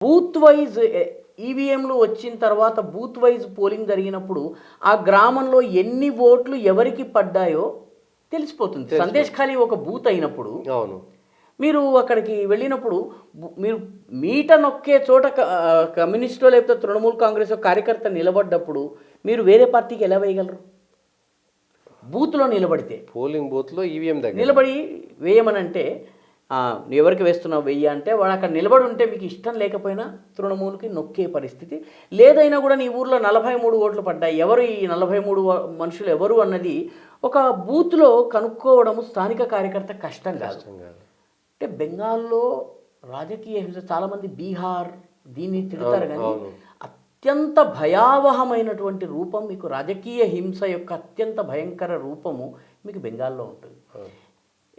Booth wise ఈవీఎంలు వచ్చిన తర్వాత బూత్ వైజ్ పోలింగ్ జరిగినప్పుడు ఆ గ్రామంలో ఎన్ని ఓట్లు ఎవరికి పడ్డాయో తెలిసిపోతుంది. సందేశ్ ఖాళీ ఒక బూత్ అయినప్పుడు అవును మీరు అక్కడికి వెళ్ళినప్పుడు మీరు మీట నొక్కే చోట కమ్యూనిస్టో లేకపోతే తృణమూల్ కాంగ్రెస్ కార్యకర్త నిలబడ్డప్పుడు మీరు వేరే పార్టీకి ఎలా వేయగలరు? బూత్లో నిలబడితే పోలింగ్ బూత్లో ఈవీఎం దగ్గర నిలబడి వేయమనంటే ఎవరికి వేస్తున్నావు వెయ్యి అంటే వాడు అక్కడ నిలబడి ఉంటే మీకు ఇష్టం లేకపోయినా తృణమూలకి నొక్కే పరిస్థితి. లేదైనా కూడా నీ ఊర్లో 43 ఓట్లు పడ్డాయి, ఎవరు ఈ 43 మనుషులు ఎవరు అన్నది ఒక బూత్లో కనుక్కోవడము స్థానిక కార్యకర్త కష్టం కాదు. అంటే బెంగాల్లో రాజకీయ హింస చాలామంది బీహార్ దీన్ని తిడతారు, కానీ అత్యంత భయావహమైనటువంటి రూపం మీకు రాజకీయ హింస యొక్క అత్యంత భయంకర రూపము మీకు బెంగాల్లో ఉంటుంది.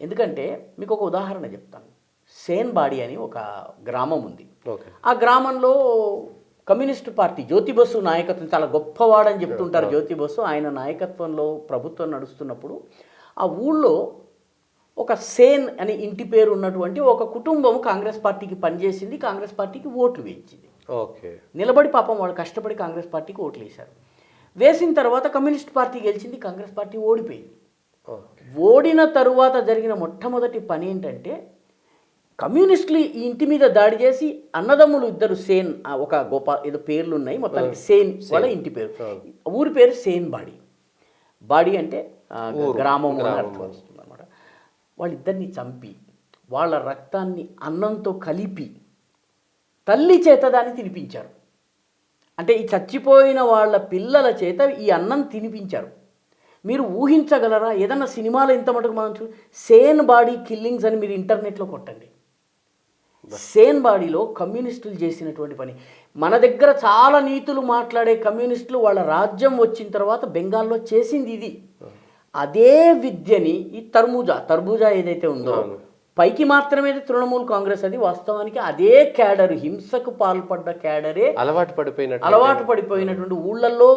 ఎందుకంటే మీకు ఒక ఉదాహరణ చెప్తాను. సేన్బాడి అని ఒక గ్రామం ఉంది. ఆ గ్రామంలో కమ్యూనిస్టు పార్టీ జ్యోతి బసు నాయకత్వం, చాలా గొప్పవాడని చెప్తుంటారు జ్యోతి బసు, ఆయన నాయకత్వంలో ప్రభుత్వం నడుస్తున్నప్పుడు ఆ ఊళ్ళో ఒక సేన్ అని ఇంటి పేరు ఉన్నటువంటి ఒక కుటుంబం కాంగ్రెస్ పార్టీకి పనిచేసింది, కాంగ్రెస్ పార్టీకి ఓట్లు వేయించింది. నిలబడి పాపం వాళ్ళు కష్టపడి కాంగ్రెస్ పార్టీకి ఓట్లు వేశారు. వేసిన తర్వాత కమ్యూనిస్ట్ పార్టీ గెలిచింది, కాంగ్రెస్ పార్టీ ఓడిపోయింది. ఓడిన తరువాత జరిగిన మొట్టమొదటి పని ఏంటంటే కమ్యూనిస్టులు ఈ ఇంటి మీద దాడి చేసి అన్నదమ్ములు ఇద్దరు సేన్, ఒక ఏదో పేర్లు ఉన్నాయి మొత్తానికి, సేన్ వాళ్ళ ఇంటి పేరు, ఊరి పేరు సేన్బాడి. బాడీ అంటే గ్రామం అని అర్థం వస్తుంది అన్నమాట. వాళ్ళిద్దరిని చంపి వాళ్ళ రక్తాన్ని అన్నంతో కలిపి తల్లి చేత దాన్ని తినిపించారు. అంటే ఈ చచ్చిపోయిన వాళ్ళ పిల్లల చేత ఈ అన్నం తినిపించారు. మీరు ఊహించగలరా? ఏదన్నా సినిమాలో ఇంత మటుకు మనం సేన్ బాడీ కిల్లింగ్స్ అని మీరు ఇంటర్నెట్లో కొట్టండి. సేన్ బాడీలో కమ్యూనిస్టులు చేసినటువంటి పని. మన దగ్గర చాలా నీతులు మాట్లాడే కమ్యూనిస్టులు వాళ్ళ రాజ్యం వచ్చిన తర్వాత బెంగాల్లో చేసింది ఇది. అదే విద్యని ఈ తర్బూజా ఏదైతే ఉందో పైకి మాత్రమే తృణమూల్ కాంగ్రెస్, అది వాస్తవానికి అదే క్యాడర్, హింసకు పాల్పడ్డ క్యాడరే అలవాటు పడిపోయినటువంటి ఊళ్ళల్లో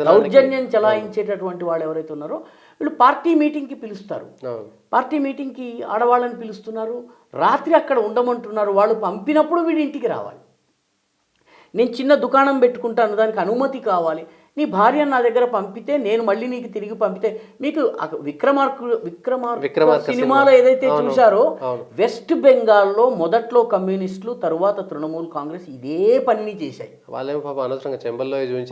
దౌర్జన్యం చలాయించేటటువంటి వాళ్ళు ఎవరైతే ఉన్నారో వీళ్ళు పార్టీ మీటింగ్కి పిలుస్తారు. పార్టీ మీటింగ్కి ఆడవాళ్ళని పిలుస్తున్నారు, రాత్రి అక్కడ ఉండమంటున్నారు. వాళ్ళు పంపినప్పుడు వీడి ఇంటికి రావాలి. నేను చిన్న దుకాణం పెట్టుకుంటాను, దానికి అనుమతి కావాలి. నీ భార్య నా దగ్గర పంపితే నేను మళ్ళీ నీకు తిరిగి పంపితే, మీకు విక్రమార్క సినిమాలో ఏదైతే చూసారో వెస్ట్ బెంగాల్లో మొదట్లో కమ్యూనిస్టులు, తరువాత తృణమూల్ కాంగ్రెస్ ఇదే పనిని చేశాయి.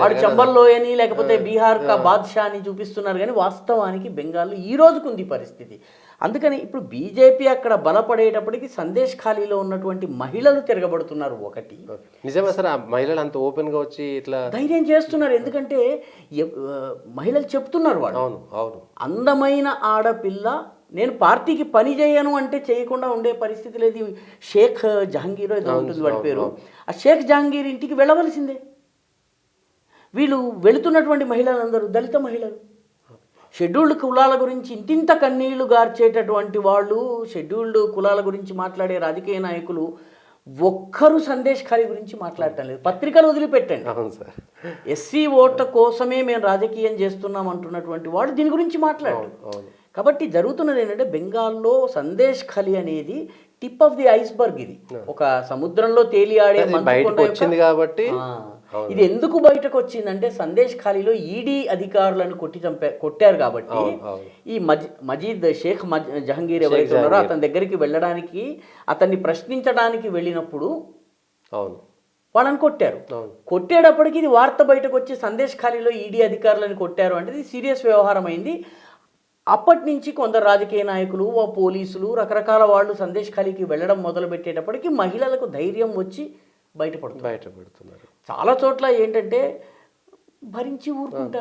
వాడు చెంబల్లోయని లేకపోతే బీహార్ బాద్షా అని చూపిస్తున్నారు, కానీ వాస్తవానికి బెంగాల్లో ఈ రోజుకు ఉంది పరిస్థితి. అందుకని ఇప్పుడు బీజేపీ అక్కడ బలపడేటప్పటికి సందేశ్ ఖాళీలో ఉన్నటువంటి మహిళలు తిరగబడుతున్నారు. ఒకటి నిజమే సార్, మహిళలు అంత ఓపెన్ గా వచ్చి ఇట్లా ధైర్యం చేస్తున్నారు. ఎందుకంటే మహిళలు చెప్తున్నారు, వాళ్ళు అందమైన ఆడపిల్ల నేను పార్టీకి పని చేయను అంటే చేయకుండా ఉండే పరిస్థితి లేదు. షేక్ జహాంగీర్ ఏదో ఉంటుంది వాడి పేరు, ఆ షేక్ జహాంగీర్ ఇంటికి వెళ్ళవలసిందే. వీళ్ళు వెళుతున్నటువంటి మహిళలందరూ దళిత మహిళలు. షెడ్యూల్డ్ కులాల గురించి ఇంటింత కన్నీళ్లు గార్చేటటువంటి వాళ్ళు, షెడ్యూల్డ్ కులాల గురించి మాట్లాడే రాజకీయ నాయకులు ఒక్కరు సందేశ్ ఖాళీ గురించి మాట్లాడటం లేదు. పత్రికలు వదిలిపెట్టండి. ఎస్సీ ఓట్ల కోసమే మేము రాజకీయం చేస్తున్నాం అంటున్నటువంటి వాడు దీని గురించి మాట్లాడారు. కాబట్టి జరుగుతున్నది ఏంటంటే బెంగాల్లో సందేశ్ ఖాళీ అనేది టిప్ ఆఫ్ ది ఐస్బర్గ్. ఇది ఒక సముద్రంలో తేలియాడే వచ్చింది కాబట్టి ఇది ఎందుకు బయటకు వచ్చిందంటే సందేశ్ ఖాళీలో ఈడీ అధికారులను కొట్టారు కాబట్టి ఈ మజీద్ షేక్ జహంగీర్ ఎవరైతే ఉన్నారో అతని దగ్గరికి వెళ్ళడానికి, అతన్ని ప్రశ్నించడానికి వెళ్ళినప్పుడు వాళ్ళని కొట్టారు. కొట్టేటప్పటికి ఇది వార్త బయటకు వచ్చి సందేశ్ ఖాళీలో ఈడీ అధికారులను కొట్టారు అంటే ఇది సీరియస్ వ్యవహారం అయింది. అప్పటి నుంచి కొందరు రాజకీయ నాయకులు, పోలీసులు, రకరకాల వాళ్ళు సందేశ్ ఖాళీకి వెళ్ళడం మొదలు పెట్టేటప్పటికి మహిళలకు ధైర్యం వచ్చి బయటపడుతున్నారు. చాలా చోట్ల ఏంటంటే భరించి ఊరుకుంటారు.